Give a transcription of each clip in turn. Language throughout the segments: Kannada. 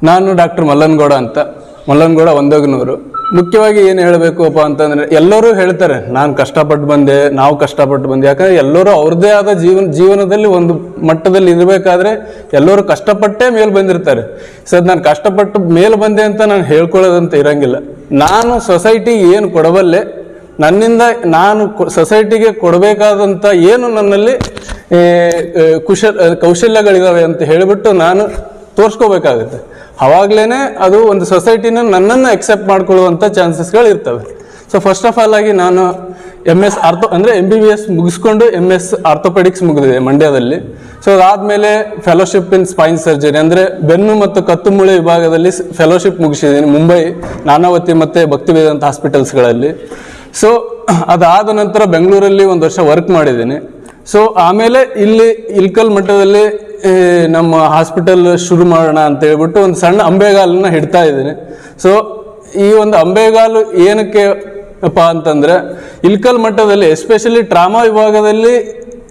ನಾನು ಡಾಕ್ಟರ್ ಮಲ್ಲನಗೌಡ ಅಂತ, ಮಲ್ಲನಗೌಡ ಒಂದೋಗ್ನೂರು. ಮುಖ್ಯವಾಗಿ ಏನು ಹೇಳಬೇಕಪ್ಪ ಅಂತಂದರೆ, ಎಲ್ಲರೂ ಹೇಳ್ತಾರೆ ನಾನು ಕಷ್ಟಪಟ್ಟು ಬಂದೆ, ನಾವು ಕಷ್ಟಪಟ್ಟು ಬಂದೆ. ಯಾಕಂದರೆ ಎಲ್ಲರೂ ಅವ್ರದ್ದೇ ಆದ ಜೀವನದಲ್ಲಿ ಒಂದು ಮಟ್ಟದಲ್ಲಿ ಇರಬೇಕಾದ್ರೆ ಎಲ್ಲರೂ ಕಷ್ಟಪಟ್ಟೇ ಮೇಲೆ ಬಂದಿರ್ತಾರೆ. ಸರ್ ನಾನು ಕಷ್ಟಪಟ್ಟು ಮೇಲೆ ಬಂದೆ ಅಂತ ನಾನು ಹೇಳ್ಕೊಳ್ಳೋದಂತ ಇರೋಂಗಿಲ್ಲ. ನಾನು ಸೊಸೈಟಿಗೆ ಏನು ಕೊಡಬಲ್ಲೆ, ನನ್ನಿಂದ ನಾನು ಸೊಸೈಟಿಗೆ ಕೊಡಬೇಕಾದಂಥ ಏನು ನನ್ನಲ್ಲಿ ಕೌಶಲ್ಯಗಳಿದ್ದಾವೆ ಅಂತ ಹೇಳಿಬಿಟ್ಟು ನಾನು ತೋರಿಸ್ಕೋಬೇಕಾಗುತ್ತೆ. ಅವಾಗಲೇ ಅದು ಒಂದು ಸೊಸೈಟಿನ ನನ್ನನ್ನು ಎಕ್ಸೆಪ್ಟ್ ಮಾಡ್ಕೊಳ್ಳುವಂಥ ಚಾನ್ಸಸ್ಗಳು ಇರ್ತವೆ. ಸೊ ಫಸ್ಟ್ ಆಫ್ ಆಲ್ ಆಗಿ ನಾನು MS ಅಂದರೆ MBBS ಮುಗಿಸ್ಕೊಂಡು MS ಆರ್ಥೋಪೆಡಿಕ್ಸ್ ಮುಗಿದಿದೆ ಮಂಡ್ಯದಲ್ಲಿ. ಸೊ ಅದಾದಮೇಲೆ ಫೆಲೋಶಿಪ್ ಇನ್ ಸ್ಪೈನ್ ಸರ್ಜರಿ ಅಂದರೆ ಬೆನ್ನು ಮತ್ತು ಕತ್ತು ಮೂಳೆ ವಿಭಾಗದಲ್ಲಿ ಫೆಲೋಶಿಪ್ ಮುಗಿಸಿದ್ದೀನಿ ಮುಂಬೈ, ನಾನಾವತಿ ಮತ್ತು ಭಕ್ತಿವೇದಾಂತ ಹಾಸ್ಪಿಟಲ್ಸ್ಗಳಲ್ಲಿ. ಸೊ ಅದಾದ ನಂತರ ಬೆಂಗಳೂರಲ್ಲಿ ಒಂದು ವರ್ಷ ವರ್ಕ್ ಮಾಡಿದ್ದೀನಿ. ಸೊ ಆಮೇಲೆ ಇಲ್ಲಿ ಇಲ್ಕಲ್ ಮಟ್ಟದಲ್ಲಿ ನಮ್ಮ ಹಾಸ್ಪಿಟಲ್ ಶುರು ಮಾಡೋಣ ಅಂತ ಹೇಳ್ಬಿಟ್ಟು ಒಂದು ಸಣ್ಣ ಅಂಬೆಗಾಲನ್ನ ಹಿಡ್ತಾ ಇದ್ದೀನಿ. ಸೊ ಈ ಒಂದು ಅಂಬೆಗಾಲು ಏನಕ್ಕೆ ಅಪ್ಪ ಅಂತಂದರೆ, ಇಲ್ಕಲ್ ಮಟ್ಟದಲ್ಲಿ ಎಸ್ಪೆಷಲಿ ಟ್ರಾಮಾ ವಿಭಾಗದಲ್ಲಿ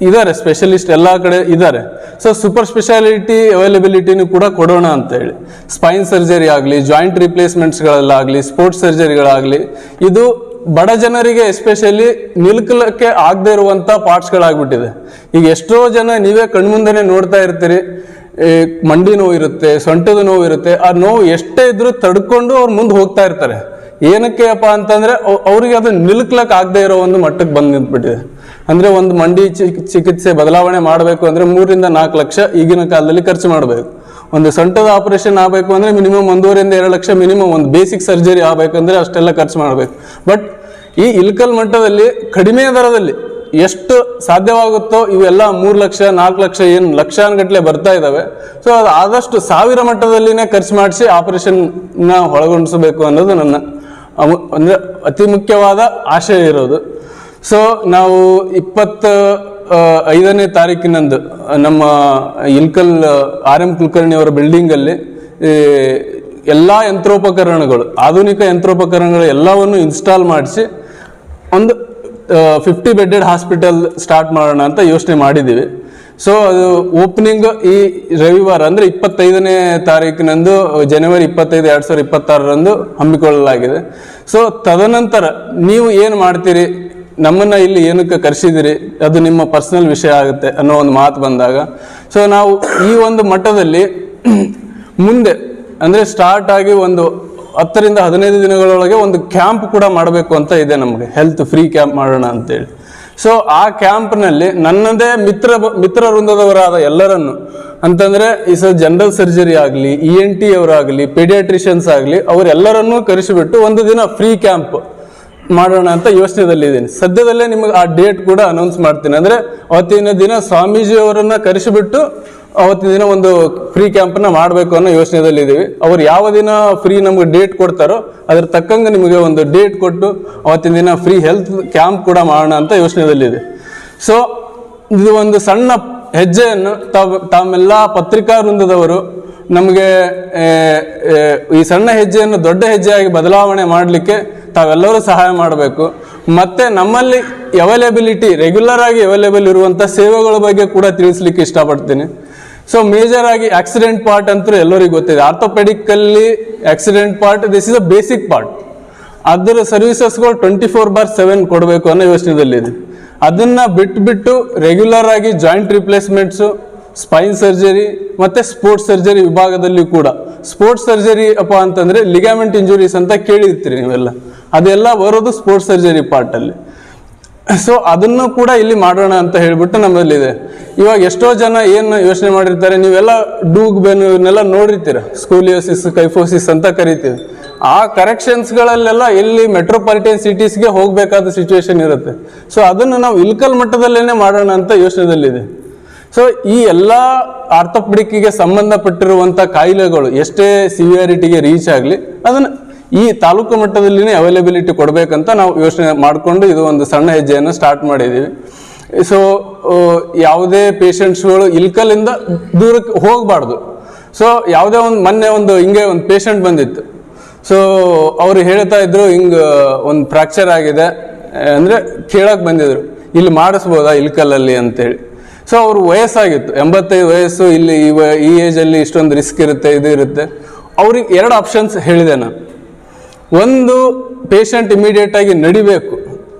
ಇದ್ದಾರೆ ಸ್ಪೆಷಲಿಸ್ಟ್, ಎಲ್ಲ ಕಡೆ ಇದ್ದಾರೆ. ಸೊ ಸೂಪರ್ ಸ್ಪೆಷಾಲಿಟಿ ಅವೈಲಬಿಲಿಟಿನೂ ಕೂಡ ಕೊಡೋಣ ಅಂತೇಳಿ ಸ್ಪೈನ್ ಸರ್ಜರಿ ಆಗಲಿ, ಜಾಯಿಂಟ್ ರಿಪ್ಲೇಸ್ಮೆಂಟ್ಸ್ಗಳಲ್ಲಾಗಲಿ, ಸ್ಪೋರ್ಟ್ಸ್ ಸರ್ಜರಿಗಳಾಗಲಿ, ಇದು ಬಡ ಜನರಿಗೆ ಎಸ್ಪೆಷಲಿ ನಿಲ್ಕಲಕ್ಕೆ ಆಗದೆ ಇರುವಂಥ ಪಾರ್ಟ್ಸ್ಗಳಾಗ್ಬಿಟ್ಟಿದೆ. ಈಗ ಎಷ್ಟೋ ಜನ ನೀವೇ ಕಣ್ಮುಂದೆನೇ ನೋಡ್ತಾ ಇರ್ತೀರಿ, ಮಂಡಿ ನೋವು ಇರುತ್ತೆ, ಸೊಂಟದ ನೋವು ಇರುತ್ತೆ. ಆ ನೋವು ಎಷ್ಟೇ ಇದ್ರೂ ತಡ್ಕೊಂಡು ಅವ್ರು ಮುಂದೆ ಹೋಗ್ತಾ ಇರ್ತಾರೆ. ಏನಕ್ಕೆ ಅಪ್ಪ ಅಂತಂದರೆ ಅವ್ರಿಗೆ ಅದು ನಿಲ್ಕ್ಲಕ್ಕೆ ಆಗದೆ ಇರೋ ಒಂದು ಮಟ್ಟಕ್ಕೆ ಬಂದು ನಿಂತ್ಬಿಟ್ಟಿದೆ. ಅಂದರೆ ಒಂದು ಮಂಡಿ ಚಿಕಿತ್ಸೆ ಬದಲಾವಣೆ ಮಾಡಬೇಕು ಅಂದರೆ 3 ರಿಂದ 4 ಲಕ್ಷ ಈಗಿನ ಕಾಲದಲ್ಲಿ ಖರ್ಚು ಮಾಡಬೇಕು. ಒಂದು ಸೊಂಟದ ಆಪರೇಷನ್ ಆಗಬೇಕು ಅಂದರೆ ಮಿನಿಮಮ್ 1.5 ರಿಂದ 2 ಲಕ್ಷ ಮಿನಿಮಮ್. ಒಂದು ಬೇಸಿಕ್ ಸರ್ಜರಿ ಆಗಬೇಕಂದ್ರೆ ಅಷ್ಟೆಲ್ಲ ಖರ್ಚು ಮಾಡಬೇಕು. ಬಟ್ ಈ ಇಲ್ಕಲ್ ಮಟ್ಟದಲ್ಲಿ ಕಡಿಮೆ ದರದಲ್ಲಿ ಎಷ್ಟು ಸಾಧ್ಯವಾಗುತ್ತೋ ಇವೆಲ್ಲ 3 ಲಕ್ಷ 4 ಲಕ್ಷ ಏನು ಲಕ್ಷಾನುಗಟ್ಟಲೆ ಬರ್ತಾ ಇದ್ದಾವೆ. ಸೊ ಅದು ಆದಷ್ಟು 1000 ಮಟ್ಟದಲ್ಲಿನೇ ಖರ್ಚು ಮಾಡಿಸಿ ಆಪರೇಷನ್ನ ಒಳಗೊಂಡಿಸಬೇಕು ಅನ್ನೋದು ನನ್ನ ಅಂದರೆ ಅತಿ ಮುಖ್ಯವಾದ ಆಶಯ ಇರೋದು. ಸೊ ನಾವು 25ನೇ ತಾರೀಕಿನಂದು ನಮ್ಮ ಇಲ್ಕಲ್ RM ಕುಲಕರ್ಣಿ ಅವರ ಬಿಲ್ಡಿಂಗಲ್ಲಿ ಎಲ್ಲ ಯಂತ್ರೋಪಕರಣಗಳು, ಆಧುನಿಕ ಯಂತ್ರೋಪಕರಣಗಳು ಎಲ್ಲವನ್ನು ಇನ್ಸ್ಟಾಲ್ ಮಾಡಿಸಿ ಒಂದು 50 ಬೆಡ್ಡೆಡ್ ಹಾಸ್ಪಿಟಲ್ ಸ್ಟಾರ್ಟ್ ಮಾಡೋಣ ಅಂತ ಯೋಚನೆ ಮಾಡಿದ್ದೀವಿ. ಸೊ ಅದು ಓಪನಿಂಗ್ ಈ ರವಿವಾರ ಅಂದರೆ 25ನೇ ತಾರೀಕಿನಂದು ಜನವರಿ 25, 2026ರಂದು ಹಮ್ಮಿಕೊಳ್ಳಲಾಗಿದೆ. ಸೊ ತದನಂತರ ನೀವು ಏನು ಮಾಡ್ತೀರಿ, ನಮ್ಮನ್ನು ಇಲ್ಲಿ ಏನಕ್ಕೆ ಕರೆಸಿದಿರಿ, ಅದು ನಿಮ್ಮ ಪರ್ಸನಲ್ ವಿಷಯ ಆಗುತ್ತೆ ಅನ್ನೋ ಒಂದು ಮಾತು ಬಂದಾಗ, ಸೊ ನಾವು ಈ ಒಂದು ಮಟ್ಟದಲ್ಲಿ ಮುಂದೆ ಅಂದರೆ ಸ್ಟಾರ್ಟ್ ಆಗಿ ಒಂದು 10 ರಿಂದ 15 ದಿನಗಳೊಳಗೆ ಒಂದು ಕ್ಯಾಂಪ್ ಕೂಡ ಮಾಡಬೇಕು ಅಂತ ಇದೆ ನಮಗೆ, ಹೆಲ್ತ್ ಫ್ರೀ ಕ್ಯಾಂಪ್ ಮಾಡೋಣ ಅಂತೇಳಿ. ಸೊ ಆ ಕ್ಯಾಂಪ್ನಲ್ಲಿ ನನ್ನದೇ ಮಿತ್ರ ವೃಂದದವರಾದ ಎಲ್ಲರನ್ನು ಅಂತಂದರೆ ಜನರಲ್ ಸರ್ಜರಿ ಆಗಲಿ, ENT ಅವರಾಗಲಿ, ಪೀಡಿಯಾಟ್ರಿಷಿಯನ್ಸ್ ಆಗಲಿ, ಅವರೆಲ್ಲರನ್ನೂ ಕರೆಸಿಬಿಟ್ಟು ಒಂದು ದಿನ ಫ್ರೀ ಕ್ಯಾಂಪ್ ಮಾಡೋಣ ಅಂತ ಯೋಚನೆದಲ್ಲಿದ್ದೀನಿ. ಸದ್ಯದಲ್ಲೇ ನಿಮಗೆ ಆ ಡೇಟ್ ಕೂಡ ಅನೌನ್ಸ್ ಮಾಡ್ತೀನಿ. ಅಂದರೆ ಅವತ್ತಿನ ದಿನ ಸ್ವಾಮೀಜಿ ಅವರನ್ನು ಕರೆಸಿಬಿಟ್ಟು ಅವತ್ತಿನ ದಿನ ಒಂದು ಫ್ರೀ ಕ್ಯಾಂಪನ್ನು ಮಾಡಬೇಕು ಅನ್ನೋ ಯೋಚನೆದಲ್ಲಿದ್ದೀವಿ. ಅವ್ರು ಯಾವ ದಿನ ಫ್ರೀ ನಮಗೆ ಡೇಟ್ ಕೊಡ್ತಾರೋ ಅದ್ರ ತಕ್ಕಂಗೆ ನಿಮಗೆ ಒಂದು ಡೇಟ್ ಕೊಟ್ಟು ಅವತ್ತಿನ ದಿನ ಫ್ರೀ ಹೆಲ್ತ್ ಕ್ಯಾಂಪ್ ಕೂಡ ಮಾಡೋಣ ಅಂತ ಯೋಚನೆದಲ್ಲಿದೆ. ಸೊ ಇದು ಒಂದು ಸಣ್ಣ ಹೆಜ್ಜೆಯನ್ನು ತಾವೆಲ್ಲ ಪತ್ರಿಕಾ ವೃಂದದವರು ನಮಗೆ ಈ ಸಣ್ಣ ಹೆಜ್ಜೆಯನ್ನು ದೊಡ್ಡ ಹೆಜ್ಜೆಯಾಗಿ ಬದಲಾವಣೆ ಮಾಡಲಿಕ್ಕೆ ತಾವೆಲ್ಲರೂ ಸಹಾಯ ಮಾಡಬೇಕು. ಮತ್ತು ನಮ್ಮಲ್ಲಿ ರೆಗ್ಯುಲರ್ ಆಗಿ ಅವೈಲೇಬಲ್ ಇರುವಂಥ ಸೇವೆಗಳ ಬಗ್ಗೆ ಕೂಡ ತಿಳಿಸ್ಲಿಕ್ಕೆ ಇಷ್ಟಪಡ್ತೀನಿ. ಸೊ ಮೇಜರ್ ಆಗಿ ಆಕ್ಸಿಡೆಂಟ್ ಪಾರ್ಟ್ ಅಂತೂ ಎಲ್ಲರಿಗೂ ಗೊತ್ತಿದೆ. ಆರ್ಥೋಪೆಡಿಕಲ್ಲಿ accident part this is a basic part. ಅದರ ಸರ್ವಿಸಸ್ಗಳು 24/7 ಕೊಡಬೇಕು ಅನ್ನೋ ಯೋಚನೆದಲ್ಲಿದೆ. ಅದನ್ನು ಬಿಟ್ಟು ರೆಗ್ಯುಲರ್ ಆಗಿ ಜಾಯಿಂಟ್ ರಿಪ್ಲೇಸ್ಮೆಂಟ್ಸು, ಸ್ಪೈನ್ ಸರ್ಜರಿ ಮತ್ತು ಸ್ಪೋರ್ಟ್ಸ್ ಸರ್ಜರಿ ವಿಭಾಗದಲ್ಲಿ ಕೂಡ. ಸ್ಪೋರ್ಟ್ಸ್ ಸರ್ಜರಿ ಅಪ್ಪ ಅಂತಂದರೆ ಲಿಗಾಮೆಂಟ್ ಇಂಜುರೀಸ್ ಅಂತ ಕೇಳಿರ್ತೀರಿ ನೀವೆಲ್ಲ, ಅದೆಲ್ಲ ಬರೋದು ಸ್ಪೋರ್ಟ್ಸ್ ಸರ್ಜರಿ ಪಾರ್ಟಲ್ಲಿ. ಸೊ ಅದನ್ನು ಕೂಡ ಇಲ್ಲಿ ಮಾಡೋಣ ಅಂತ ಹೇಳಿಬಿಟ್ಟು ನಮ್ಮಲ್ಲಿದೆ. ಇವಾಗ ಎಷ್ಟೋ ಜನ ಏನು ಯೋಚನೆ ಮಾಡಿರ್ತಾರೆ, ನೀವೆಲ್ಲ ಡೂಗ್ ಬೆನ್ನು ಇವನ್ನೆಲ್ಲ ನೋಡಿರ್ತೀರ, ಸ್ಕೂಲಿಯೋಸಿಸ್, ಕೈಫೋಸಿಸ್ ಅಂತ ಕರಿತೀವಿ. ಆ ಕರೆಕ್ಷನ್ಸ್ಗಳಲ್ಲೆಲ್ಲ ಎಲ್ಲಿ ಮೆಟ್ರೋಪಾಲಿಟನ್ ಸಿಟೀಸ್ಗೆ ಹೋಗಬೇಕಾದ ಸಿಚುವೇಶನ್ ಇರುತ್ತೆ. ಸೊ ಅದನ್ನು ನಾವು ಇಲ್ಕಲ್ ಮಟ್ಟದಲ್ಲೇ ಮಾಡೋಣ ಅಂತ ಯೋಚನೆದಲ್ಲಿದೆ. ಸೊ ಈ ಎಲ್ಲ ಆರ್ಥೋಪೆಡಿಕ್ಕಿಗೆ ಸಂಬಂಧಪಟ್ಟಿರುವಂಥ ಕಾಯಿಲೆಗಳು ಎಷ್ಟೇ ಸಿವಿಯಾರಿಟಿಗೆ ರೀಚ್ ಆಗಲಿ ಅದನ್ನು ಈ ತಾಲೂಕು ಮಟ್ಟದಲ್ಲಿನೇ ಅವೈಲೇಬಿಲಿಟಿ ಕೊಡಬೇಕಂತ ನಾವು ಯೋಚನೆ ಮಾಡಿಕೊಂಡು ಇದು ಒಂದು ಸಣ್ಣ ಹೆಜ್ಜೆಯನ್ನು ಸ್ಟಾರ್ಟ್ ಮಾಡಿದ್ದೀವಿ. ಸೊ ಯಾವುದೇ ಪೇಷಂಟ್ಸ್ಗಳು ಇಲ್ಕಲ್ಲಿಂದ ದೂರಕ್ಕೆ ಹೋಗಬಾರ್ದು. ಸೊ ಯಾವುದೇ ಮೊನ್ನೆ ಹಿಂಗೆ ಒಂದು ಪೇಷಂಟ್ ಬಂದಿತ್ತು. ಸೊ ಅವರು ಹೇಳ್ತಾ ಇದ್ರು, ಹಿಂಗೆ ಒಂದು ಫ್ರ್ಯಾಕ್ಚರ್ ಆಗಿದೆ ಅಂದರೆ ಕೇಳಕ್ಕೆ ಬಂದಿದ್ರು, ಇಲ್ಲಿ ಮಾಡಿಸ್ಬೋದಾ ಇಲ್ಕಲ್ಲಲ್ಲಿ ಅಂತೇಳಿ. ಸೊ ಅವ್ರ ವಯಸ್ಸಾಗಿತ್ತು, 85 ವಯಸ್ಸು. ಇಲ್ಲಿ ಈ ಏಜಲ್ಲಿ ಇಷ್ಟೊಂದು ರಿಸ್ಕ್ ಇರುತ್ತೆ, ಇದು ಇರುತ್ತೆ. ಅವ್ರಿಗೆ 2 ಆಪ್ಷನ್ಸ್ ಹೇಳಿದೆ ನಾನು. ಒಂದು, ಪೇಷಂಟ್ ಇಮಿಡಿಯೇಟಾಗಿ ನಡಿಬೇಕು.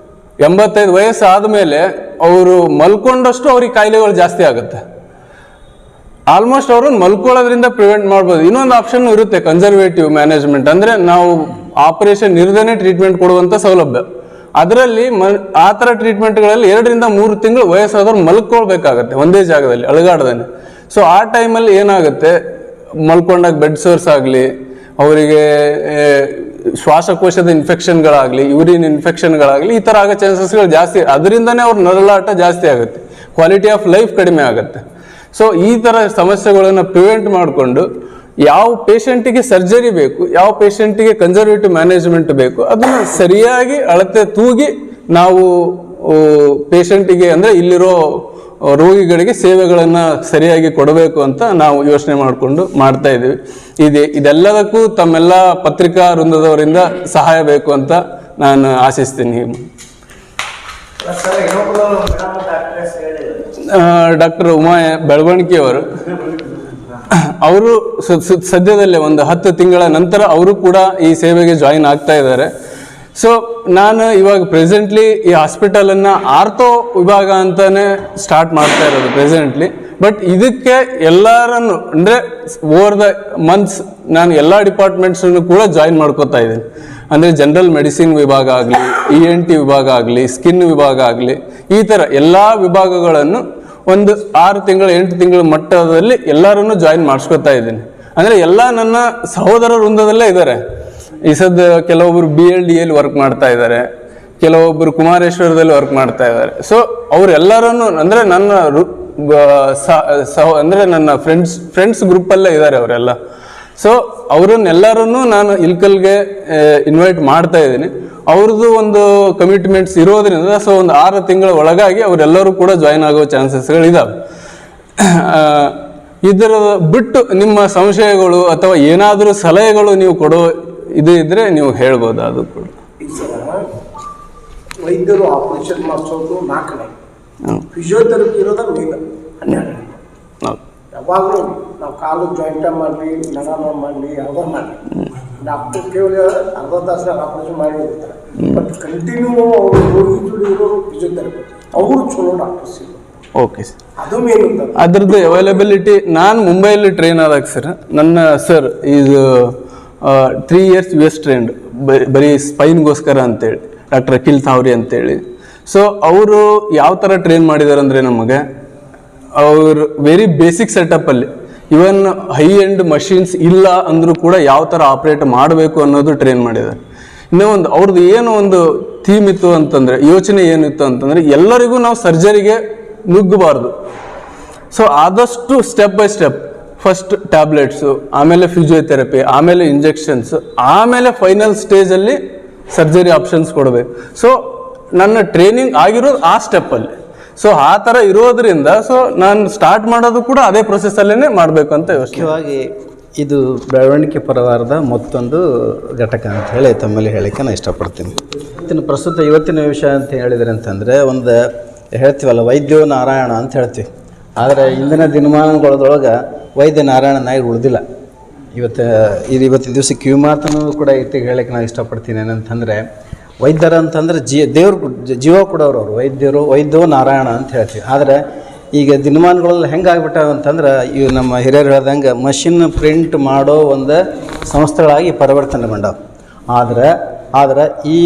85 ವಯಸ್ಸು ಆದಮೇಲೆ ಅವರು ಮಲ್ಕೊಂಡಷ್ಟು ಅವ್ರಿಗೆ ಕಾಯಿಲೆಗಳು ಜಾಸ್ತಿ ಆಗುತ್ತೆ. ಆಲ್ಮೋಸ್ಟ್ ಅವ್ರನ್ನ ಮಲ್ಕೊಳ್ಳೋದ್ರಿಂದ ಪ್ರಿವೆಂಟ್ ಮಾಡ್ಬೋದು. ಇನ್ನೊಂದು ಆಪ್ಷನ್ ಇರುತ್ತೆ, ಕನ್ಸರ್ವೇಟಿವ್ ಮ್ಯಾನೇಜ್ಮೆಂಟ್, ಅಂದರೆ ನಾವು ಆಪರೇಷನ್ ಇರದೇನೆ ಟ್ರೀಟ್ಮೆಂಟ್ ಕೊಡುವಂಥ ಸೌಲಭ್ಯ. ಅದರಲ್ಲಿ ಆ ಥರ ಟ್ರೀಟ್ಮೆಂಟ್ಗಳಲ್ಲಿ 2 ರಿಂದ 3 ತಿಂಗಳು ವಯಸ್ಸಾದವ್ರು ಮಲ್ಕೊಳ್ಬೇಕಾಗತ್ತೆ ಒಂದೇ ಜಾಗದಲ್ಲಿ ಅಳಗಾಡ್ದಾನೆ. ಸೊ ಆ ಟೈಮಲ್ಲಿ ಏನಾಗುತ್ತೆ, ಮಲ್ಕೊಂಡಾಗ ಬೆಡ್ ಸೋರ್ಸ್ ಆಗಲಿ, ಅವರಿಗೆ ಶ್ವಾಸಕೋಶದ ಇನ್ಫೆಕ್ಷನ್ಗಳಾಗಲಿ, ಯೂರಿನ್ ಇನ್ಫೆಕ್ಷನ್ಗಳಾಗಲಿ, ಈ ಥರ ಆಗೋ ಚಾನ್ಸಸ್ಗಳು ಜಾಸ್ತಿ. ಅದರಿಂದನೇ ಅವ್ರ ನರಳಾಟ ಜಾಸ್ತಿ ಆಗುತ್ತೆ, ಕ್ವಾಲಿಟಿ ಆಫ್ ಲೈಫ್ ಕಡಿಮೆ ಆಗುತ್ತೆ. ಸೊ ಈ ಥರ ಸಮಸ್ಯೆಗಳನ್ನು ಪ್ರಿವೆಂಟ್ ಮಾಡಿಕೊಂಡು ಯಾವ ಪೇಷಂಟಿಗೆ ಸರ್ಜರಿ ಬೇಕು, ಯಾವ ಪೇಷಂಟಿಗೆ ಕನ್ಸರ್ವೇಟಿವ್ ಮ್ಯಾನೇಜ್ಮೆಂಟ್ ಬೇಕು, ಅದನ್ನು ಸರಿಯಾಗಿ ಅಳತೆ ತೂಗಿ ನಾವು ಪೇಷಂಟಿಗೆ, ಅಂದರೆ ಇಲ್ಲಿರೋ ರೋಗಿಗಳಿಗೆ ಸೇವೆಗಳನ್ನು ಸರಿಯಾಗಿ ಕೊಡಬೇಕು ಅಂತ ನಾವು ಯೋಚನೆ ಮಾಡಿಕೊಂಡು ಮಾಡ್ತಾ ಇದ್ದೀವಿ. ಇದೆಲ್ಲದಕ್ಕೂ ತಮ್ಮೆಲ್ಲ ಪತ್ರಿಕಾ ವೃಂದದವರಿಂದ ಸಹಾಯ ಬೇಕು ಅಂತ ನಾನು ಆಶಿಸ್ತೀನಿ. ಡಾಕ್ಟರ್ ಉಮಾ ಬೆಳವಣಿಗೆ ಅವರು ಸದ್ಯದಲ್ಲೇ ಒಂದು 10 ತಿಂಗಳ ನಂತರ ಅವರು ಕೂಡ ಈ ಸೇವೆಗೆ ಜಾಯಿನ್ ಆಗ್ತಾ ಇದ್ದಾರೆ. ಸೊ ನಾನು ಇವಾಗ ಪ್ರೆಸೆಂಟ್ಲಿ ಈ ಹಾಸ್ಪಿಟಲನ್ನು ಆರ್ಥೋ ವಿಭಾಗ ಅಂತಾನೆ ಸ್ಟಾರ್ಟ್ ಮಾಡ್ತಾ ಇರೋದು ಪ್ರೆಸೆಂಟ್ಲಿ. ಬಟ್ ಇದಕ್ಕೆ ಎಲ್ಲರನ್ನು, ಅಂದರೆ ಓವರ್ ದ ಮಂತ್ಸ್ ನಾನು ಎಲ್ಲ ಡಿಪಾರ್ಟ್ಮೆಂಟ್ಸನ್ನು ಕೂಡ ಜಾಯಿನ್ ಮಾಡ್ಕೋತಾ ಇದ್ದೀನಿ. ಅಂದರೆ ಜನರಲ್ ಮೆಡಿಸಿನ್ ವಿಭಾಗ ಆಗಲಿ, ENT ವಿಭಾಗ ಆಗಲಿ, ಸ್ಕಿನ್ ವಿಭಾಗ ಆಗಲಿ, ಈ ಥರ ಎಲ್ಲ ವಿಭಾಗಗಳನ್ನು ಒಂದು 6 ತಿಂಗಳು 8 ತಿಂಗಳ ಮಟ್ಟದಲ್ಲಿ ಎಲ್ಲರನ್ನು ಜಾಯಿನ್ ಮಾಡಿಸ್ಕೊತಾ ಇದ್ದೀನಿ. ಅಂದರೆ ಎಲ್ಲ ನನ್ನ ಸಹೋದರ ವೃಂದದಲ್ಲೇ ಇದ್ದಾರೆ. ಈ ಸದ್ಯ ಕೆಲವೊಬ್ಬರು BLDಯಲ್ಲಿ ವರ್ಕ್ ಮಾಡ್ತಾ ಇದ್ದಾರೆ, ಕೆಲವೊಬ್ಬರು ಕುಮಾರೇಶ್ವರದಲ್ಲಿ ವರ್ಕ್ ಮಾಡ್ತಾ ಇದ್ದಾರೆ. ಸೊ ಅವರೆಲ್ಲರನ್ನು, ಅಂದರೆ ನನ್ನ ಅಂದರೆ ನನ್ನ ಫ್ರೆಂಡ್ಸ್ ಗ್ರೂಪಲ್ಲೇ ಇದ್ದಾರೆ ಅವರೆಲ್ಲ. ಸೊ ಅವರನ್ನೆಲ್ಲರನ್ನು ನಾನು ಇಲ್ಕಲ್ಗೆ ಇನ್ವೈಟ್ ಮಾಡ್ತಾ ಇದ್ದೀನಿ. ಅವ್ರದ್ದು ಒಂದು ಕಮಿಟ್ಮೆಂಟ್ಸ್ ಇರೋದ್ರಿಂದ ಸೊ ಒಂದು 6 ತಿಂಗಳ ಒಳಗಾಗಿ ಅವರೆಲ್ಲರೂ ಕೂಡ ಜಾಯಿನ್ ಆಗೋ ಚಾನ್ಸಸ್ಗಳಿದ್ದಾವೆ. ಇದರ ಬಿಟ್ಟು ನಿಮ್ಮ ಸಂಶಯಗಳು ಅಥವಾ ಏನಾದರೂ ಸಲಹೆಗಳು ನೀವು ಕೊಡೋ ಇದು ಇದ್ರೆ ನೀವು ಹೇಳ್ಬೋದು. ಅದು ಕೂಡ ವೈದ್ಯರು ಆಪರೇಷನ್ ಮಾಡಿಸೋದು 4 ಫಿಸಿಯೋಥೆರಪಿ ಇರೋದು 12. ಯಾವಾಗಲೂ ನಾವು ಕಾಲು ಜಾಯಿಂಟ ಮಾಡಲಿ, ನರಮ ಮಾಡಲಿ, ಯಾವುದೋ ಮಾಡಲಿ, ಡಾಕ್ಟರ್ ಕೇವಲ ಅರ್ಧ ತಾಸಿನಾಗ ಆಪರೇಷನ್ ಮಾಡಿ ಹೋಗ್ತಾರೆ. ಬಟ್ ಕಂಟಿನ್ಯೂ ಅವರು ರೋಗಿ ಜೋಡಿ ಇರೋರು ಫಿಸಿಯೋಥೆರಪಿ, ಅವರು ಚಲೋ ಡಾಕ್ಟರ್ಸ್ ಇರೋರು. ಓಕೆ ಸರ್, ಅದು ಮೇನ್. ಅದ್ರದ್ದು ಅವೈಲಬಿಲಿಟಿ, ನಾನು ಮುಂಬೈಲಿ ಟ್ರೈನ್ ಆದಾಗ ಸರ್, ನನ್ನ ಸರ್ ಇದು 3 years US ಟ್ರೈನ್ಡ್ ಬರೀ ಸ್ಪೈನ್ಗೋಸ್ಕರ ಅಂತೇಳಿ, ಡಾಕ್ಟರ್ ಅಖಿಲ್ ಥಾವ್ರಿ ಅಂತೇಳಿ. ಸೊ ಅವರು ಯಾವ ಥರ ಟ್ರೈನ್ ಮಾಡಿದ್ದಾರೆ ಅಂದರೆ, ನಮಗೆ ಅವರು ವೆರಿ ಬೇಸಿಕ್ ಸೆಟಪ್ಪಲ್ಲಿ, ಇವನ್ ಹೈ ಎಂಡ್ ಮಷೀನ್ಸ್ ಇಲ್ಲ ಅಂದರೂ ಕೂಡ ಯಾವ ಥರ ಆಪ್ರೇಟ್ ಮಾಡಬೇಕು ಅನ್ನೋದು ಟ್ರೈನ್ ಮಾಡಿದ್ದಾರೆ. ಇನ್ನೂ ಒಂದು ಅವ್ರದ್ದು ಏನು ಒಂದು ಥೀಮ್ ಇತ್ತು ಅಂತಂದರೆ, ಯೋಚನೆ ಏನಿತ್ತು ಅಂತಂದರೆ, ಎಲ್ಲರಿಗೂ ನಾವು ಸರ್ಜರಿಗೆ ನುಗ್ಗಬಾರ್ದು. ಸೊ ಆದಷ್ಟು step by step, first tablets, ಆಮೇಲೆ ಫಿಸಿಯೋಥೆರಪಿ, ಆಮೇಲೆ ಇಂಜೆಕ್ಷನ್ಸ್, ಆಮೇಲೆ ಫೈನಲ್ ಸ್ಟೇಜಲ್ಲಿ ಸರ್ಜರಿ ಆಪ್ಷನ್ಸ್ ಕೊಡಬೇಕು. ಸೊ ನನ್ನ ಟ್ರೈನಿಂಗ್ ಆಗಿರೋದು ಆ ಸ್ಟೆಪ್ಪಲ್ಲಿ. ಸೊ ಆ ಥರ ಇರೋದ್ರಿಂದ ಸೊ ನಾನು ಸ್ಟಾರ್ಟ್ ಮಾಡೋದು ಕೂಡ ಅದೇ ಪ್ರೊಸೆಸ್ಸಲ್ಲೇ ಮಾಡಬೇಕು ಅಂತ ಯೋಚನೆ. ಮುಖ್ಯವಾಗಿ ಇದು ಬೆಳವಣಿಗೆ ಪರವಾರದ ಮತ್ತೊಂದು ಘಟಕ ಅಂತ ಹೇಳಿ ತಮ್ಮಲ್ಲಿ ಹೇಳೋಕ್ಕೆ ನಾನು ಇಷ್ಟಪಡ್ತೀನಿ. ಇವತ್ತಿನ ವಿಷಯ ಅಂತ ಹೇಳಿದ್ರೆ ಅಂತಂದರೆ, ಒಂದು ಹೇಳ್ತೀವಲ್ಲ ವೈದ್ಯೋ ನಾರಾಯಣ ಅಂತ ಹೇಳ್ತೀವಿ. ಆದರೆ ಇಂದಿನ ದಿನಮಾನಗಳೊಳಗೆ ವೈದ್ಯ ನಾರಾಯಣನಾಗಿ ಉಳಿದಿಲ್ಲ. ಇವತ್ತಿನ ದಿವಸ ಕಿವಿ ಮಾತನ್ನು ಕೂಡ ಇತ್ತಿಗೆ ಹೇಳೋಕ್ಕೆ ನಾನು ಇಷ್ಟಪಡ್ತೀನಿ. ಏನಂತಂದರೆ, ವೈದ್ಯರ ಅಂತಂದರೆ ದೇವ್ರು ಜೀವ ಕೊಡೋರು ಅವರು ವೈದ್ಯೋ ನಾರಾಯಣ ಅಂತ ಹೇಳ್ತೀವಿ. ಆದರೆ ಈಗ ದಿನಮಾನಗಳಲ್ಲಿ ಹೆಂಗಾಗ್ಬಿಟ್ಟಾವ ಅಂತಂದ್ರೆ, ಇವು ನಮ್ಮ ಹಿರಿಯರು ಹೇಳ್ದಂಗೆ ಮಷಿನ್ ಪ್ರಿಂಟ್ ಮಾಡೋ ಒಂದು ಸಂಸ್ಥೆಗಳಾಗಿ ಪರಿವರ್ತನೆಗೊಂಡವು. ಆದರೆ ಈ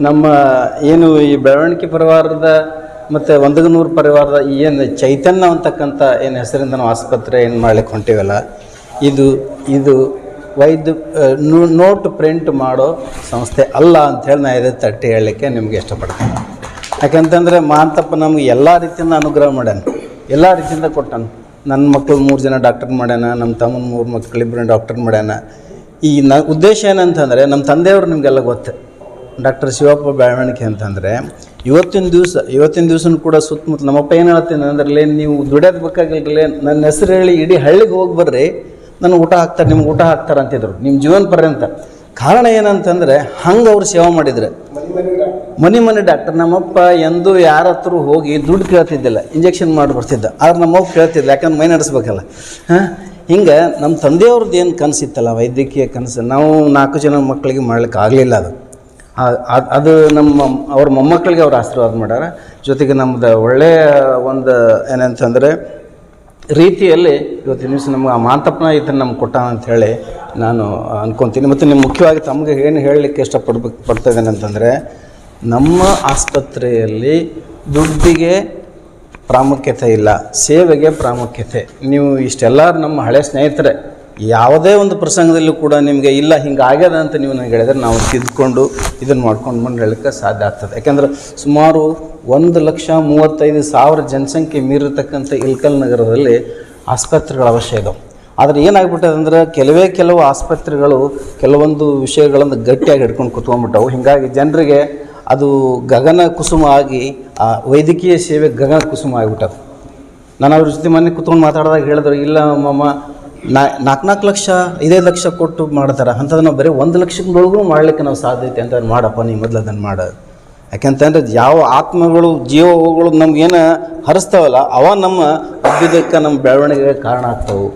ನಮ್ಮ ಏನು ಈ ಬೆಳವಣಿಗೆ ಪರಿವಾರದ ಮತ್ತು ಒಂದಗನೂರು ಪರಿವಾರದ ಏನು ಚೈತನ್ಯ ಅಂತಕ್ಕಂಥ ಏನು ಹೆಸರಿಂದ ನಾವು ಆಸ್ಪತ್ರೆ ಏನು ಮಾಡ್ಲಿಕ್ಕೆ ಹೊಂಟಿವಲ್ಲ, ಇದು ವೈದ್ಯ ನೋಟ್ ಪ್ರಿಂಟ್ ಮಾಡೋ ಸಂಸ್ಥೆ ಅಲ್ಲ ಅಂಥೇಳಿ ನಾನು ಇದೇ ತಟ್ಟಿ ಹೇಳಲಿಕ್ಕೆ ನಿಮಗೆ ಇಷ್ಟಪಡ್ತೀನಿ. ಯಾಕಂತಂದರೆ ಮಾಂತಪ್ಪ ನಮ್ಗೆ ಎಲ್ಲ ರೀತಿಯಿಂದ ಅನುಗ್ರಹ ಮಾಡ್ಯಾನ, ಎಲ್ಲ ರೀತಿಯಿಂದ ಕೊಟ್ಟಾನ. ನನ್ನ ಮಕ್ಕಳು 3 ಜನ ಡಾಕ್ಟರ್ ಮಾಡ್ಯಾನ, ನಮ್ಮ ತಮ್ಮನ 3 ಮಕ್ಕಳಿಬ್ಬರನ್ನ ಡಾಕ್ಟರ್ ಮಾಡ್ಯಾನ. ಈ ಉದ್ದೇಶ ಏನಂತಂದರೆ, ನಮ್ಮ ತಂದೆಯವರು ನಿಮಗೆಲ್ಲ ಗೊತ್ತು, ಡಾಕ್ಟರ್ ಶಿವಪ್ಪ ಬೆಳವಣಿಗೆ ಅಂತಂದರೆ, ಇವತ್ತಿನ ದಿವಸನೂ ಕೂಡ ಸುತ್ತಮುತ್ತ ನಮ್ಮಪ್ಪ ಏನು ಹೇಳ್ತೀನಿ ಅಂದ್ರೆ, ನೀವು ದುಡಿಯೋದು ಬೇಕಾಗಿಲ್ಲ, ನನ್ನ ಹೆಸರು ಹೇಳಿ ಇಡೀ ಹಳ್ಳಿಗೆ ಹೋಗಿ ಬರ್ರಿ, ನನಗೆ ಊಟ ಹಾಕ್ತಾರೆ, ನಿಮ್ಗೆ ಊಟ ಹಾಕ್ತಾರೆ ಅಂತಿದ್ರು ನಿಮ್ಮ ಜೀವನ ಪರ್ಯಂತ. ಕಾರಣ ಏನಂತಂದರೆ, ಹಂಗೆ ಅವ್ರು ಸೇವೆ ಮಾಡಿದರೆ ಮನೆ ಡಾಕ್ಟರ್. ನಮ್ಮಪ್ಪ ಎಂದೂ ಯಾರ ಹತ್ರ ಹೋಗಿ ದುಡ್ಡು ಕೇಳ್ತಿದ್ದಿಲ್ಲ, ಇಂಜೆಕ್ಷನ್ ಮಾಡಿ ಬರ್ತಿದ್ದ. ಆದ್ರೆ ನಮ್ಮಪ್ಪ ಕೇಳ್ತಿದ್ದ, ಯಾಕಂದ್ರೆ ಮೈ ನಡೆಸ್ಬೇಕಲ್ಲ. ಹಿಂಗೆ ನಮ್ಮ ತಂದೆಯವ್ರದ್ದು ಏನು ಕನಸಿತ್ತಲ್ಲ ವೈದ್ಯಕೀಯ ಕನಸು, ನಾವು 4 ಜನ ಮಕ್ಕಳಿಗೆ ಮಾಡ್ಲಿಕ್ಕೆ ಆಗಲಿಲ್ಲ ಅದು ಅವ್ರ ಮೊಮ್ಮಕ್ಕಳಿಗೆ ಅವ್ರು ಆಶೀರ್ವಾದ ಮಾಡ್ಯಾರ. ಜೊತೆಗೆ ನಮ್ಮದು ಒಳ್ಳೆಯ ಒಂದು ಏನಂತಂದರೆ ರೀತಿಯಲ್ಲಿ ಇವತ್ತಿನ ದಿವಸ ನಮ್ಗೆ ಆ ಮಾಂತಪ್ಪನ ಇದನ್ನು ನಮ್ಗೆ ಕೊಟ್ಟಾನ ಅಂಥೇಳಿ ನಾನು ಅಂದ್ಕೊತೀನಿ. ಮತ್ತು ನೀವು ಮುಖ್ಯವಾಗಿ ತಮಗೆ ಏನು ಹೇಳಲಿಕ್ಕೆ ಪಡ್ತಾ ಇದ್ದೇನೆ ಅಂತಂದರೆ, ನಮ್ಮ ಆಸ್ಪತ್ರೆಯಲ್ಲಿ ದುಡ್ಡಿಗೆ ಪ್ರಾಮುಖ್ಯತೆ ಇಲ್ಲ, ಸೇವೆಗೆ ಪ್ರಾಮುಖ್ಯತೆ. ನೀವು ಇಷ್ಟೆಲ್ಲ ನಮ್ಮ ಹಳೆ ಸ್ನೇಹಿತರೆ ಯಾವುದೇ ಒಂದು ಪ್ರಸಂಗದಲ್ಲೂ ಕೂಡ ನಿಮಗೆ ಇಲ್ಲ ಹಿಂಗೆ ಆಗ್ಯದ ಅಂತ ನೀವು ನನಗೆ ಹೇಳಿದ್ರೆ ನಾವು ತಿದ್ದುಕೊಂಡು ಇದನ್ನು ಮಾಡ್ಕೊಂಡು ಬಂದು ಹೇಳೋಕ್ಕೆ ಸಾಧ್ಯ ಆಗ್ತದೆ. ಯಾಕೆಂದ್ರೆ ಸುಮಾರು 1,35,000 ಜನಸಂಖ್ಯೆ ಮೀರಿರ್ತಕ್ಕಂಥ ಇಲ್ಕಲ್ ನಗರದಲ್ಲಿ ಆಸ್ಪತ್ರೆಗಳ ಅವಶ್ಯ ಇದಾವೆ. ಆದರೆ ಏನಾಗ್ಬಿಟ್ಟದೆ ಅಂದ್ರೆ ಕೆಲವು ಆಸ್ಪತ್ರೆಗಳು ಕೆಲವೊಂದು ವಿಷಯಗಳನ್ನು ಗಟ್ಟಿಯಾಗಿ ಹಿಡ್ಕೊಂಡು ಕುತ್ಕೊಂಡ್ಬಿಟ್ಟವು. ಹೀಗಾಗಿ ಜನರಿಗೆ ಅದು ಗಗನ ಕುಸುಮ ಆಗಿ ಆ ವೈದ್ಯಕೀಯ ಸೇವೆ ಗಗನ ಕುಸುಮ ಆಗಿಬಿಟ್ಟದು. ನಾನು ಅವ್ರ ಜೊತೆ ಮೊನ್ನೆ ಕುತ್ಕೊಂಡು ಮಾತಾಡಿದಾಗ ಹೇಳಿದ್ರು, ಇಲ್ಲ ಮಾಮ 4 ಲಕ್ಷ 5 ಲಕ್ಷ ಕೊಟ್ಟು ಮಾಡ್ತಾರೆ, ಅಂಥದ್ದು ನಾವು ಬರೀ 1 ಲಕ್ಷದೊಳಗೂ ಮಾಡಲಿಕ್ಕೆ ನಾವು ಸಾಧ್ಯತೆ ಅಂತ ಮಾಡಪ್ಪ, ನೀವು ಮೊದಲು ಅದನ್ನು ಮಾಡೋದು. ಯಾಕೆಂತಂದರೆ ಯಾವ ಆತ್ಮಗಳು ಜೀವಗಳು ನಮಗೇನು ಹರಿಸ್ತಾವಲ್ಲ ಅವ ನಮ್ಮ ಅಭ್ಯುದಯಕ್ಕೆ ನಮ್ಮ ಬೆಳವಣಿಗೆಗೆ ಕಾರಣ ಆಗ್ತಾವೆ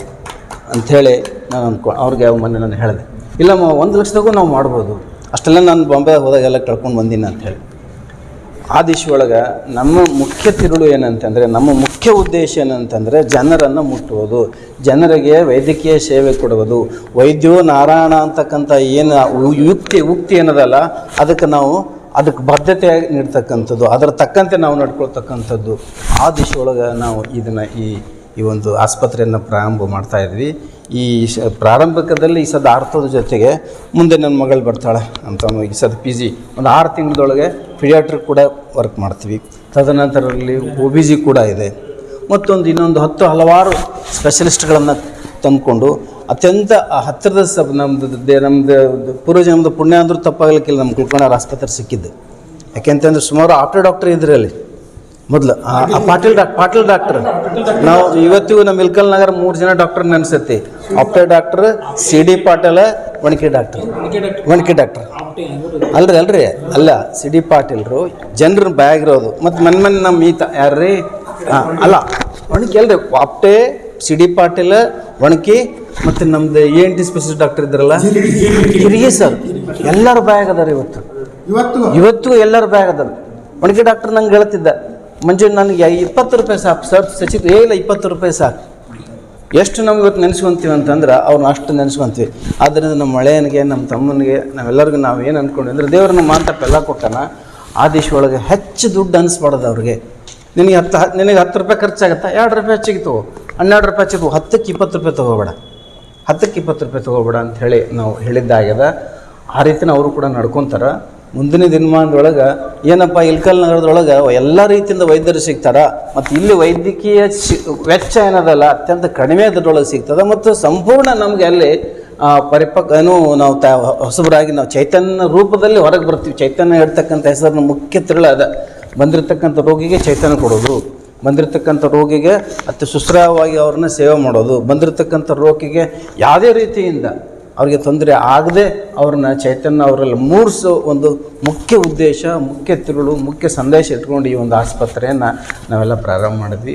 ಅಂಥೇಳಿ ನಾನು ಅವ್ರಿಗೆ ಮೊನ್ನೆ ನಾನು ಹೇಳಿದೆ. ಇಲ್ಲಮ್ಮ 1 ಲಕ್ಷದಾಗೂ ನಾವು ಮಾಡ್ಬೋದು, ಅಷ್ಟೆಲ್ಲ ನಾನು ಬಾಂಬೆ ಹೋದಾಗೆಲ್ಲ ಕಳ್ಕೊಂಡು ಬಂದೀನಿ ಅಂಥೇಳಿ. ಆ ದಿಶ ಒಳಗೆ ನಮ್ಮ ಮುಖ್ಯ ತಿರುಳು ಏನಂತಂದರೆ, ನಮ್ಮ ಮುಖ್ಯ ಉದ್ದೇಶ ಏನಂತಂದರೆ ಜನರನ್ನು ಮುಟ್ಟುವುದು, ಜನರಿಗೆ ವೈದ್ಯಕೀಯ ಸೇವೆ ಕೊಡುವುದು. ವೈದ್ಯೋ ನಾರಾಯಣ ಅಂತಕ್ಕಂಥ ಏನು ಉಕ್ತಿ ಏನದಲ್ಲ ಅದಕ್ಕೆ ಬದ್ಧತೆಯಾಗಿ ನೀಡ್ತಕ್ಕಂಥದ್ದು, ಅದರ ತಕ್ಕಂತೆ ನಾವು ನಡ್ಕೊಳ್ತಕ್ಕಂಥದ್ದು. ಆ ದಿಶ ಒಳಗೆ ನಾವು ಇದನ್ನು ಈ ಒಂದು ಆಸ್ಪತ್ರೆಯನ್ನು ಪ್ರಾರಂಭ ಮಾಡ್ತಾಯಿದ್ವಿ. ಈ ಪ್ರಾರಂಭಿಕದಲ್ಲಿ ಈ ಸದ ಆರ್ತದ ಜೊತೆಗೆ ಮುಂದೆ ನನ್ನ ಮಗಳು ಬರ್ತಾಳೆ ಅಂತ ಈ ಸದ PG ಒಂದು 6 ತಿಂಗಳದೊಳಗೆ ಪಿಡಿಯಾಟ್ರಿಕ್ ಕೂಡ ವರ್ಕ್ ಮಾಡ್ತೀವಿ. ತದನಂತರದಲ್ಲಿ OBG ಕೂಡ ಇದೆ. ಮತ್ತೊಂದು ಇನ್ನೊಂದು 10 ಹಲವಾರು ಸ್ಪೆಷಲಿಸ್ಟ್ಗಳನ್ನು ತಂದುಕೊಂಡು ಅತ್ಯಂತ ಹತ್ತಿರದ ನಮ್ಮದು ಪೂರ್ವಜ ನಮ್ಮದು ಪುಣ್ಯ ಅಂದರೂ ತಪ್ಪಾಗಲಿಕ್ಕಿಲ್ಲ, ನಮ್ಮ ಕುಲ್ಕರ್ಣಿ ಆಸ್ಪತ್ರೆ ಸಿಕ್ಕಿದ್ದು. ಯಾಕೆಂತಂದರೆ ಸುಮಾರು ಆಪ್ಟೋ ಡಾಕ್ಟರ್ ಇದ್ರಿ ಅಲ್ಲಿ ಮೊದಲು. ಪಾಟೀಲ್ ಡಾಕ್ಟರ್ ನಾವು ಇವತ್ತಿಗೂ ನಮ್ಮ ಇಲ್ಕಲ್ ನಗರ 3 ಜನ ಡಾಕ್ಟರ್ ನೆನ್ಸತ್ತಿ. ಆಪ್ಟೋ ಡಾಕ್ಟರ್, CD ಪಾಟೀಲ್, ವಣಿಕೆ ಡಾಕ್ಟರ್ ಅಲ್ರಿ ಅಲ್ಲ CD ಪಾಟೀಲ್ರು ಜನರ ಬ್ಯಾಗಿರೋದು. ಮತ್ತು ಮನೆ ನಮ್ಮ ಈತ ಯಾರ್ರೀ ಅಲ್ಲ ವಣಿಕೆ ಅಲ್ರಿ, ಆಪ್ಟೆ, CD ಪಾಟೀಲ್, ವಣಿಕೆ ಮತ್ತು ನಮ್ದು ENT ಸ್ಪೆಷಲಿಸ್ಟ್ ಡಾಕ್ಟರ್ ಇದ್ರಲ್ಲ ಹಿರಿಯ ಸರ್, ಎಲ್ಲರೂ ಬ್ಯಾಗ್ ಅದಾರ ಇವತ್ತು ಎಲ್ಲರೂ ಬ್ಯಾಗ್ ಅದಾರ. ವಣಿಕೆ ಡಾಕ್ಟರ್ ನಂಗೆ ಹೇಳ್ತಿದ್ದ, ಮಂಜು ನನಗೆ 20 ರೂಪಾಯಿ ಸಾಕು ಸರ್, ಸಚಿತ್ ಇಲ್ಲ 20 ರೂಪಾಯಿ ಸಾಕು. ಎಷ್ಟು ನಮ್ಗೆ ಇವತ್ತು ನೆನೆಸ್ಕೊತೀವಿ ಅಂತಂದ್ರೆ ಅವ್ರನ್ನ ಅಷ್ಟು ನೆನೆಸ್ಕೊತೀವಿ. ಆದ್ದರಿಂದ ನಮ್ಮ ಮಳೆಯನಿಗೆ, ನಮ್ಮ ತಮ್ಮನಿಗೆ, ನಾವೆಲ್ಲರಿಗೂ ನಾವು ಏನು ಅಂದ್ಕೊಂಡ್ವಿ ಅಂದರೆ ದೇವ್ರ ನಮ್ಮ ಮಾತಪ್ಪ ಎಲ್ಲ ಕೊಟ್ಟಾನ. ಆ ದಿಶ ಒಳಗೆ ಹೆಚ್ಚು ದುಡ್ಡು ಅನಿಸ್ಬಾರ್ದು ಅವ್ರಿಗೆ. ನಿನಗೆ 10 ರೂಪಾಯಿ ಖರ್ಚಾಗತ್ತಾ, 2 ರೂಪಾಯಿ ಹೆಚ್ಚಿಗೆ ತಗೋ, 12 ರೂಪಾಯಿ ಹೆಚ್ಚಿಗೆ ತಗೋ, 10ಕ್ಕೆ 20 ರೂಪಾಯಿ ತೊಗೋಬೇಡ, 10ಕ್ಕೆ 20 ರೂಪಾಯಿ ತೊಗೋಬೇಡ ಅಂಥೇಳಿ ನಾವು ಹೇಳಿದ್ದಾಗ್ಯದ. ಆ ರೀತಿನ ಅವರು ಕೂಡ ನಡ್ಕೊತಾರೆ. ಮುಂದಿನ ದಿನಮಾನದೊಳಗೆ ಏನಪ್ಪ ಇಲ್ಕಲ್ ನಗರದೊಳಗೆ ಎಲ್ಲ ರೀತಿಯಿಂದ ವೈದ್ಯರು ಸಿಗ್ತಾರೆ. ಮತ್ತು ಇಲ್ಲಿ ವೈದ್ಯಕೀಯ ವೆಚ್ಚ ಏನದಲ್ಲ ಅತ್ಯಂತ ಕಡಿಮೆ ಅದರೊಳಗೆ ಸಿಗ್ತದೆ. ಮತ್ತು ಸಂಪೂರ್ಣ ನಮಗೆ ಅಲ್ಲಿ ನಾವು ಹೊಸಬರಾಗಿ ನಾವು ಚೈತನ್ಯ ರೂಪದಲ್ಲಿ ಹೊರಗೆ ಬರ್ತೀವಿ. ಚೈತನ್ಯ ಹೇಳ್ತಕ್ಕಂಥ ಹೆಸರನ್ನು ಮುಖ್ಯ ತಿರುಳು ಅದ. ಬಂದಿರತಕ್ಕಂಥ ರೋಗಿಗೆ ಚೈತನ್ಯ ಕೊಡೋದು, ಬಂದಿರತಕ್ಕಂಥ ರೋಗಿಗೆ ಅತಿ ಸುಶ್ರಾವವಾಗಿ ಅವ್ರನ್ನ ಸೇವೆ ಮಾಡೋದು, ಬಂದಿರತಕ್ಕಂಥ ರೋಗಿಗೆ ಯಾವುದೇ ರೀತಿಯಿಂದ ಅವ್ರಿಗೆ ತೊಂದರೆ ಆಗದೆ ಅವ್ರನ್ನ ಚೈತನ್ಯ ಅವರಲ್ಲಿ ಮೂಡಿಸೋ ಒಂದು ಮುಖ್ಯ ಉದ್ದೇಶ, ಮುಖ್ಯ ತಿರುಳು, ಮುಖ್ಯ ಸಂದೇಶ ಇಟ್ಕೊಂಡು ಈ ಒಂದು ಆಸ್ಪತ್ರೆಯನ್ನು ನಾವೆಲ್ಲ ಪ್ರಾರಂಭ ಮಾಡಿದ್ವಿ.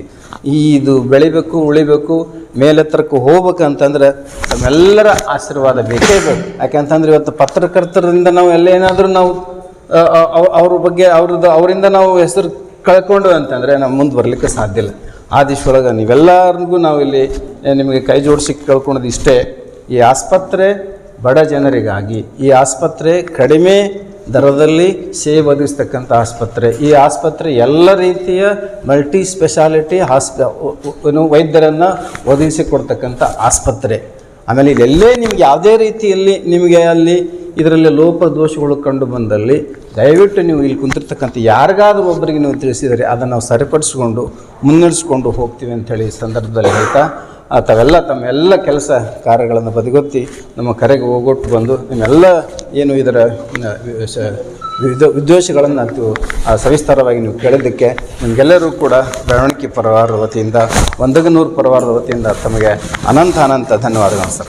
ಇದು ಬೆಳಿಬೇಕು, ಉಳಿಬೇಕು, ಮೇಲೆತ್ತರಕ್ಕೆ ಹೋಗ್ಬೇಕಂತಂದ್ರೆ ನಮ್ಮೆಲ್ಲರ ಆಶೀರ್ವಾದ ಬೇಕೇ ಬೇಕು. ಯಾಕೆಂತಂದ್ರೆ ಇವತ್ತು ಪತ್ರಕರ್ತರಿಂದ ನಾವು ಏನಾದರೂ ನಾವು ಅವ್ರ ಬಗ್ಗೆ ಅವರಿಂದ ನಾವು ಹೆಸರು ಕಳ್ಕೊಂಡು ಅಂತಂದರೆ ನಾವು ಮುಂದೆ ಬರಲಿಕ್ಕೆ ಸಾಧ್ಯ ಇಲ್ಲ. ಆ ದಿಶೊಳಗೆ ನೀವೆಲ್ಲರಿಗೂ ನಾವು ಇಲ್ಲಿ ನಿಮಗೆ ಕೈ ಜೋಡಿಸಿ ಕೇಳ್ಕೊಳೋದು ಇಷ್ಟೇ, ಈ ಆಸ್ಪತ್ರೆ ಬಡ ಜನರಿಗಾಗಿ, ಈ ಆಸ್ಪತ್ರೆ ಕಡಿಮೆ ದರದಲ್ಲಿ ಸೇವೆ ಒದಗಿಸ್ತಕ್ಕಂಥ ಆಸ್ಪತ್ರೆ, ಈ ಆಸ್ಪತ್ರೆ ಎಲ್ಲ ರೀತಿಯ ಮಲ್ಟಿ ಸ್ಪೆಷಾಲಿಟಿ ವೈದ್ಯರನ್ನು ಒದಗಿಸಿಕೊಡ್ತಕ್ಕಂಥ ಆಸ್ಪತ್ರೆ. ಆಮೇಲೆ ಇದೆಲ್ಲೇ ನಿಮ್ಗೆ ಯಾವುದೇ ರೀತಿಯಲ್ಲಿ ನಿಮಗೆ ಅಲ್ಲಿ ಇದರಲ್ಲಿ ಲೋಪ ದೋಷಗಳು ಕಂಡು ಬಂದಲ್ಲಿ ದಯವಿಟ್ಟು ನೀವು ಇಲ್ಲಿ ಕುಂತಿರ್ತಕ್ಕಂಥ ಯಾರಿಗಾದ್ರೂ ಒಬ್ಬರಿಗೆ ನೀವು ತಿಳಿಸಿದರೆ ಅದನ್ನು ನಾವು ಸರಿಪಡಿಸ್ಕೊಂಡು ಮುನ್ನಡೆಸ್ಕೊಂಡು ಹೋಗ್ತೀವಿ ಅಂಥೇಳಿ ಈ ಸಂದರ್ಭದಲ್ಲಿ ಹೇಳ್ತಾ, ತಾವೆಲ್ಲ ತಮ್ಮೆಲ್ಲ ಕೆಲಸ ಕಾರ್ಯಗಳನ್ನು ಬದಿಗೊತ್ತಿ ನಮ್ಮ ಕರೆಗೆ ಹೋಗೊಟ್ಟು ಬಂದು ನಿಮ್ಮೆಲ್ಲ ಏನು ಇದರ ಉದ್ದೇಶಗಳನ್ನು ಸವಿಸ್ತಾರವಾಗಿ ನೀವು ಕೇಳಿದ್ದಕ್ಕೆ ನಿಮಗೆಲ್ಲರೂ ಕೂಡ ಬೆಳವಣಿಗೆ ಪರಿವಾರದ ವತಿಯಿಂದ 100 ಪರಿವಾರದ ವತಿಯಿಂದ ತಮಗೆ ಅನಂತ ಧನ್ಯವಾದಗಳು ಸರ್.